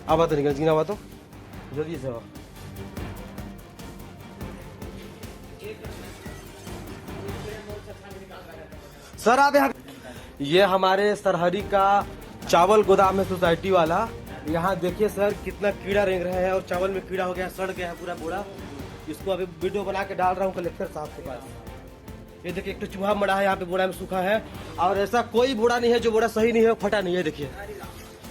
आवा तो निकल जीना, आवा तो जल्दी से आवा। सर आप यहाँ, ये हमारे सरहरी का चावल गोदाम है सोसाइटी वाला। यहाँ देखिए सर कितना कीड़ा रेंग रहा है और चावल में कीड़ा हो गया, सड़ गया है पूरा बोरा। इसको अभी वीडियो बना के डाल रहा हूँ कलेक्टर साहब के पास। ये देखिए एक तो चूहा मरा है यहाँ पे, बोरा में सूखा है। और ऐसा कोई बोरा नहीं है जो बोरा सही नहीं है, फटा नहीं है। देखिए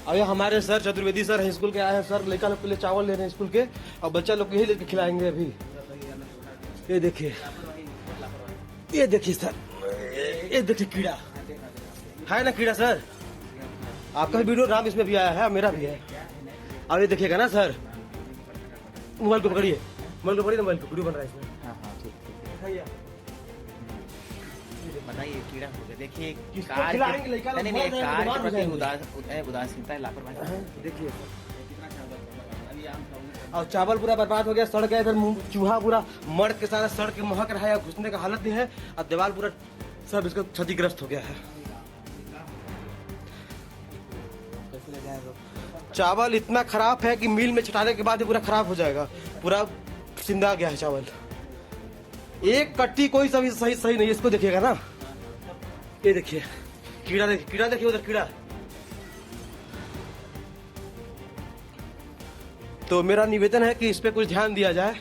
और ये हमारे सर चतुर्वेदी सर है, स्कूल के आए हैं सर, लड़का लोग के लिए चावल ले रहे हैं स्कूल के, और बच्चा लोग को यही लेके खिलाएंगे अभी। ये देखिए, ये देखिए सर, ये देखिए कीड़ा है ना, कीड़ा सर। आपका भी वीडियो नाम इसमें भी आया है, मेरा भी है। अब ये देखिएगा ना सर, मोबाइल को पकड़िए, मोबाइल को पकड़िए, मोबाइल को वीडियो बन रहा है इसमें। हाँ हाँ ठीक ठीक बताइए, कीड़ा हो गया। देखिए उदासीनता है, लापरवाही। देखिए और चावल पूरा बर्बाद हो गया, सड़ गया। इधर चूहा पूरा मर के सारा सड़ के महक रहा है, घुसने का हालत नहीं है। और दीवार पूरा सब इसका क्षतिग्रस्त हो गया है। चावल इतना खराब है कि मिल में छटाने के बाद ही पूरा खराब हो जाएगा, पूरा सिंदा गया है चावल। एक कट्टी कोई सही नहीं है। इसको देखिएगा ना, ये देखिए कीड़ा, देखिए कीड़ा, देखिए उधर कीड़ा। तो मेरा निवेदन है कि इस पे कुछ ध्यान दिया जाए।